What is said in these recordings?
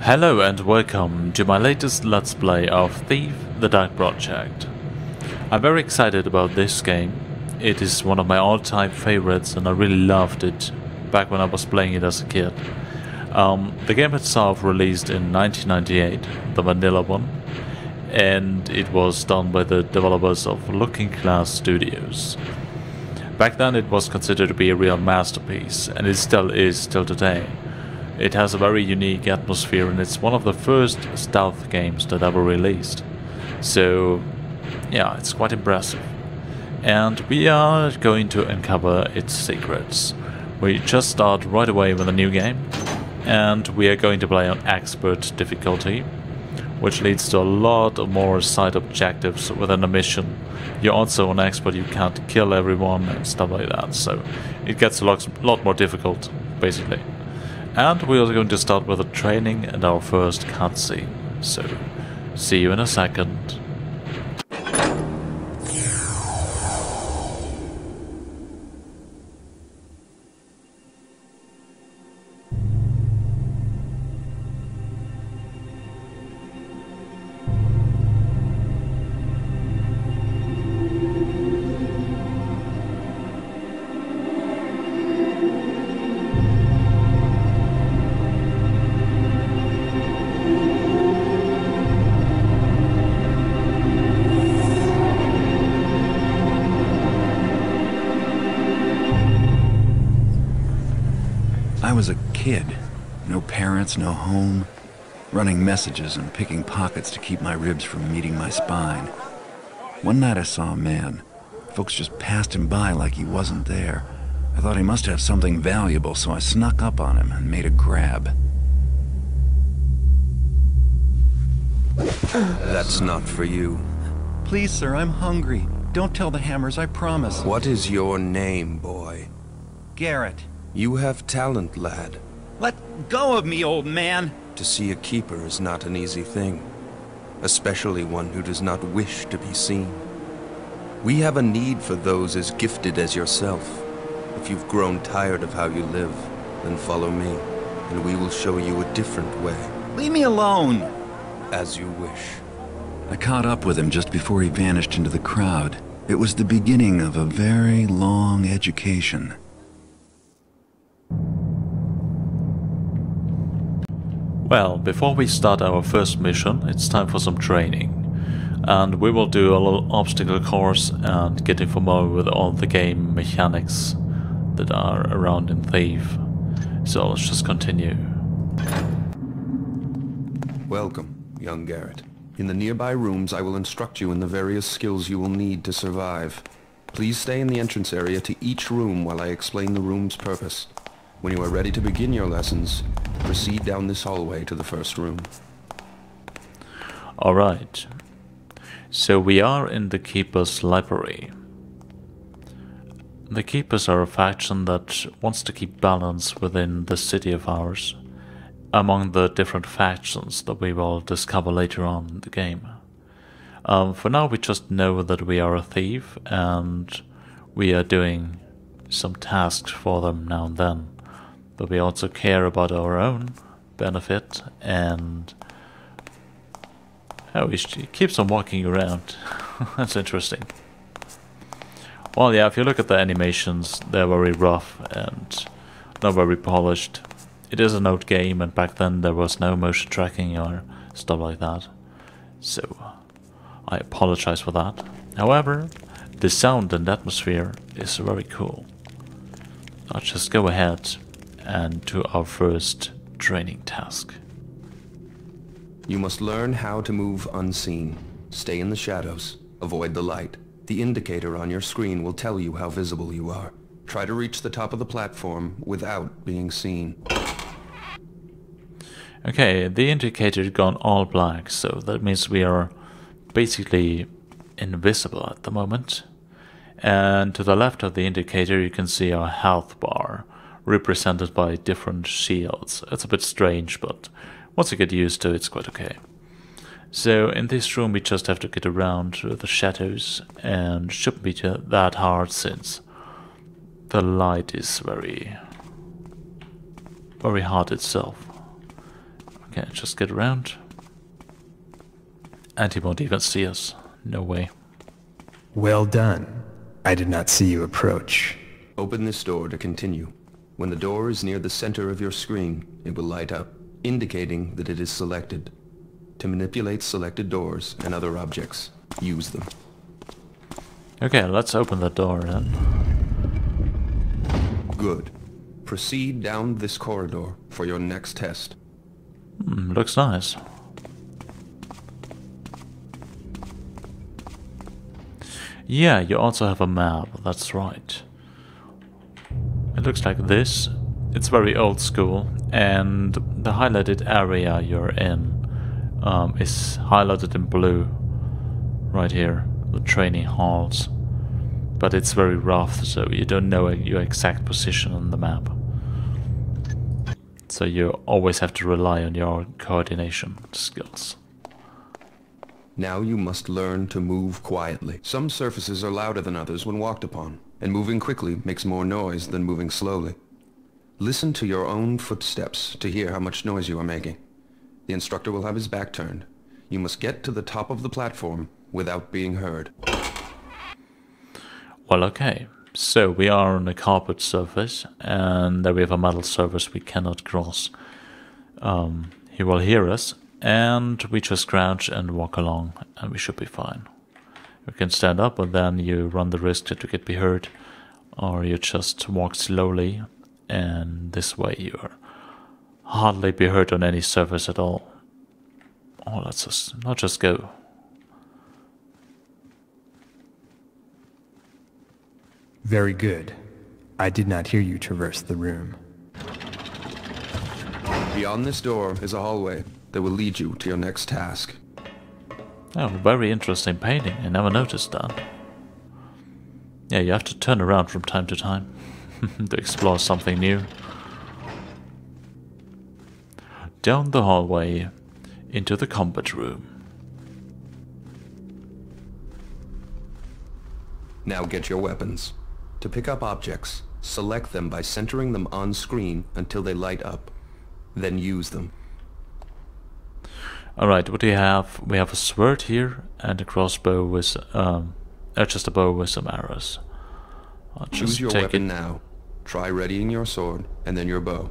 Hello and welcome to my latest Let's Play of Thief: The Dark Project. I'm very excited about this game. It is one of my all-time favorites and I really loved it back when I was playing it as a kid. The game itself released in 1998, the vanilla one, and it was done by the developers of Looking Glass Studios. Back then it was considered to be a real masterpiece, and it still is till today. It has a very unique atmosphere and it's one of the first stealth games that ever released. So yeah, it's quite impressive. And we are going to uncover its secrets. We just start right away with a new game, and we are going to play on expert difficulty, which leads to a lot of more side objectives within a mission. You're also on expert, you can't kill everyone and stuff like that, so it gets a lot more difficult, basically. And we are going to start with a training and our first cutscene. So, see you in a second. I was a kid. No parents, no home. Running messages and picking pockets to keep my ribs from meeting my spine. One night I saw a man. Folks just passed him by like he wasn't there. I thought he must have something valuable, so I snuck up on him and made a grab. That's not for you. Please, sir, I'm hungry. Don't tell the Hammers, I promise. What is your name, boy? Garrett. You have talent, lad. Let go of me, old man! To see a keeper is not an easy thing, especially one who does not wish to be seen. We have a need for those as gifted as yourself. If you've grown tired of how you live, then follow me, and we will show you a different way. Leave me alone! As you wish. I caught up with him just before he vanished into the crowd. It was the beginning of a very long education. Well, before we start our first mission, it's time for some training. And we will do a little obstacle course and getting familiar with all the game mechanics that are around in Thief. So let's just continue. Welcome, young Garrett. In the nearby rooms, I will instruct you in the various skills you will need to survive. Please stay in the entrance area to each room while I explain the room's purpose. When you are ready to begin your lessons, proceed down this hallway to the first room. Alright. So we are in the Keeper's library. The Keepers are a faction that wants to keep balance within the city of ours, among the different factions that we will discover later on in the game. For now we just know that we are a thief and we are doing some tasks for them now and then. But we also care about our own benefit, and oh, he keeps on walking around. That's interesting. Well, yeah, if you look at the animations, they're very rough and not very polished. It is an old game, and back then there was no motion tracking or stuff like that. So, I apologize for that. However, the sound and atmosphere is very cool. I'll just go ahead and to our first training task. You must learn how to move unseen. Stay in the shadows. Avoid the light. The indicator on your screen will tell you how visible you are. Try to reach the top of the platform without being seen. Okay, the indicator has gone all black, so that means we are basically invisible at the moment. And to the left of the indicator you can see our health bar, represented by different shields. It's a bit strange, but once you get used to it, it's quite okay. So in this room we just have to get around the shadows, and shouldn't be that hard since the light is very hard itself. Okay, just get around. And he won't even see us. No way. Well done. I did not see you approach. Open this door to continue. When the door is near the center of your screen, it will light up, indicating that it is selected. To manipulate selected doors and other objects, use them. Okay, let's open the door then. Good. Proceed down this corridor for your next test. Looks nice. Yeah, you also have a map, that's right. It looks like this. It's very old school, and the highlighted area you're in is highlighted in blue right here, the training halls. But it's very rough, so you don't know your exact position on the map. So you always have to rely on your coordination skills. Now you must learn to move quietly. Some surfaces are louder than others when walked upon, and moving quickly makes more noise than moving slowly. Listen to your own footsteps to hear how much noise you are making. The instructor will have his back turned. You must get to the top of the platform without being heard. Well, okay. So we are on a carpet surface, and there we have a metal surface we cannot cross. He will hear us, and we just crouch and walk along, and we should be fine. You can stand up, but then you run the risk that you get be hurt, or you just walk slowly, and this way you hardly be hurt on any surface at all. Oh, let's just go. Very good. I did not hear you traverse the room. Beyond this door is a hallway that will lead you to your next task. Oh, very interesting painting. I never noticed that. Yeah, you have to turn around from time to time to explore something new. Down the hallway into the combat room. Now get your weapons. To pick up objects, select them by centering them on screen until they light up. Then use them. Alright, what do you have? We have a sword here and a crossbow with just a bow with some arrows. I'll just Choose your take weapon it. now. Try readying your sword and then your bow.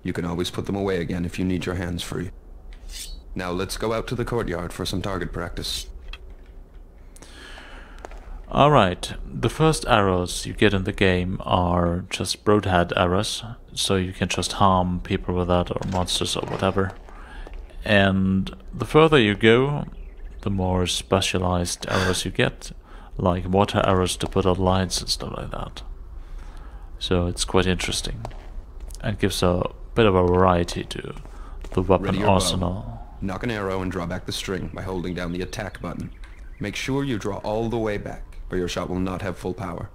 You can always put them away again if you need your hands free. Now let's go out to the courtyard for some target practice. Alright, the first arrows you get in the game are just broadhead arrows, so you can just harm people with that, or monsters or whatever. And the further you go, the more specialized arrows you get, like water arrows to put out lights and stuff like that. So it's quite interesting, and gives a bit of a variety to the weapon Ready your arsenal. bow. Knock an arrow and draw back the string by holding down the attack button. Make sure you draw all the way back, or your shot will not have full power.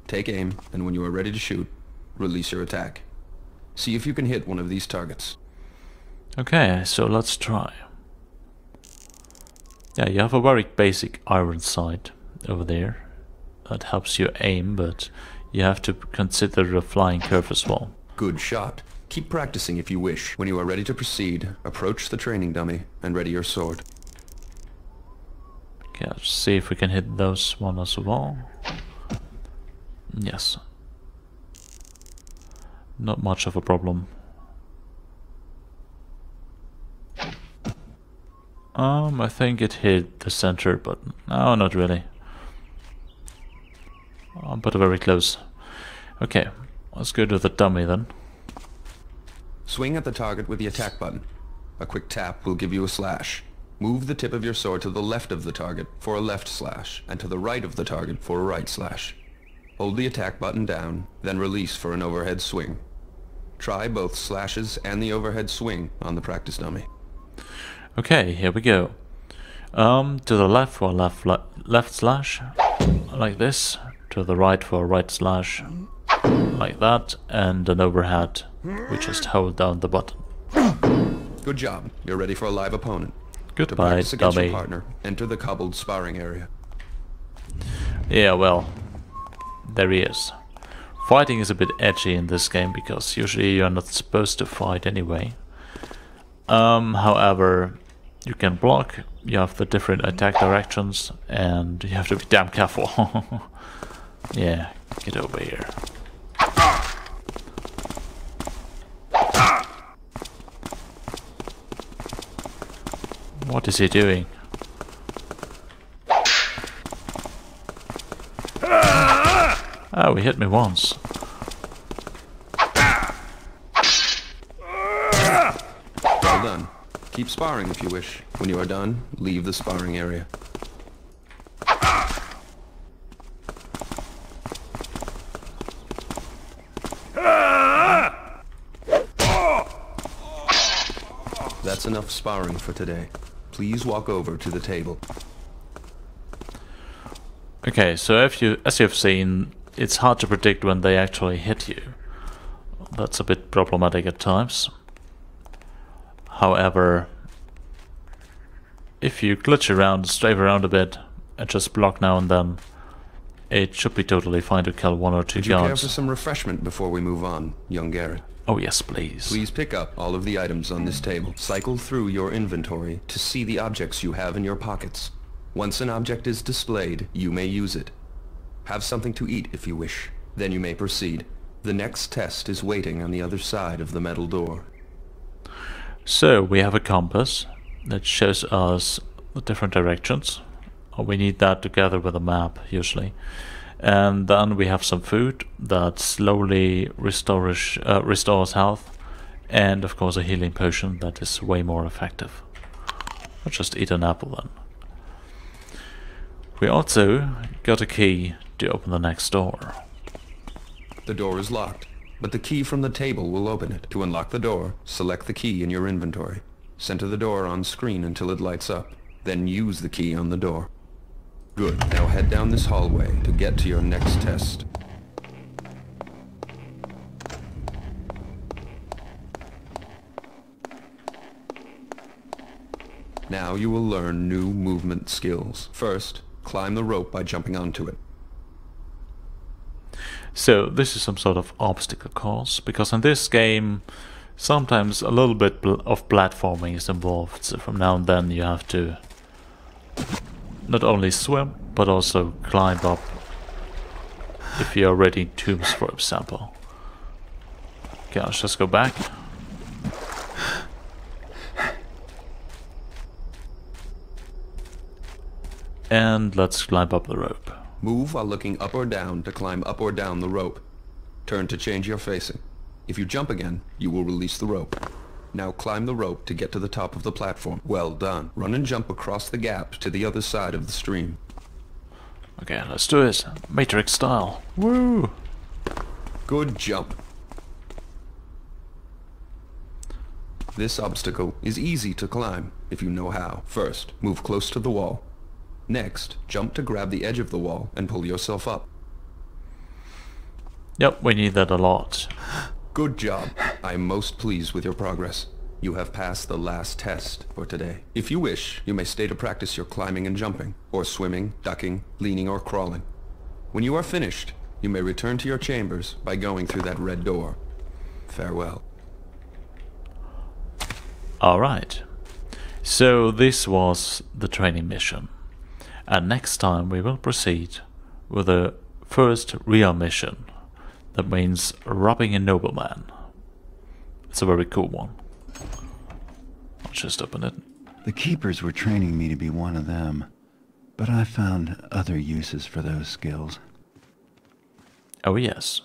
Take aim, and when you are ready to shoot, release your attack. See if you can hit one of these targets. Okay, so let's try. Yeah, you have a very basic iron sight over there. That helps you aim, but you have to consider the flying curve as well. Good shot. Keep practicing if you wish. When you are ready to proceed, approach the training dummy and ready your sword. Okay, let's see if we can hit those one as well. Yes. Not much of a problem. I think it hit the center, but no, not really. But very close. Okay, let's go to the dummy then. Swing at the target with the attack button. A quick tap will give you a slash. Move the tip of your sword to the left of the target for a left slash, and to the right of the target for a right slash. Hold the attack button down, then release for an overhead swing. Try both slashes and the overhead swing on the practice dummy. Okay, here we go. To the left for left slash, like this. To the right for a right slash, like that. And an overhead. We just hold down the button. Good job. You're ready for a live opponent. To Goodbye, practice against dummy. your partner, enter the cobbled sparring area. Yeah, well, there he is. Fighting is a bit edgy in this game because usually you're not supposed to fight anyway. However, you can block, you have the different attack directions, and you have to be damn careful. Yeah, get over here. What is he doing? Oh, he hit me once. Well done. Keep sparring if you wish. When you are done, leave the sparring area. That's enough sparring for today. Please walk over to the table. Okay, so as you've seen, it's hard to predict when they actually hit you. That's a bit problematic at times. However, if you glitch around, strafe around a bit, and just block now and then, it should be totally fine to kill one or two Would you care guards. for some refreshment before we move on, young Garrett? Oh yes, please. Please pick up all of the items on this table. Cycle through your inventory to see the objects you have in your pockets. Once an object is displayed, you may use it. Have something to eat if you wish. Then you may proceed. The next test is waiting on the other side of the metal door. So we have a compass that shows us the different directions. We need that together with a map usually. And then we have some food that slowly restores health, and of course a healing potion that is way more effective. I'll just eat an apple then. We also got a key to open the next door. The door is locked, but the key from the table will open it. To unlock the door, select the key in your inventory. Center the door on screen until it lights up. Then use the key on the door. Good. Now head down this hallway to get to your next test. Now you will learn new movement skills. First, climb the rope by jumping onto it. So this is some sort of obstacle course, because in this game sometimes a little bit of platforming is involved. So from now and then you have to not only swim, but also climb up if you're raiding tombs, for example. Okay, let's just go back. And let's climb up the rope. Move while looking up or down to climb up or down the rope. Turn to change your facing. If you jump again, you will release the rope. Now climb the rope to get to the top of the platform. Well done. Run and jump across the gap to the other side of the stream. Okay, let's do it. Matrix style. Woo! Good jump. This obstacle is easy to climb if you know how. First, move close to the wall. Next, jump to grab the edge of the wall and pull yourself up. Yep, we need that a lot. Good job. I am most pleased with your progress. You have passed the last test for today. If you wish, you may stay to practice your climbing and jumping, or swimming, ducking, leaning, or crawling. When you are finished, you may return to your chambers by going through that red door. Farewell. Alright. So this was the training mission. And next time we will proceed with the first real mission. That means robbing a nobleman. It's a very cool one. I'll just open it. The keepers were training me to be one of them, but I found other uses for those skills. Oh yes.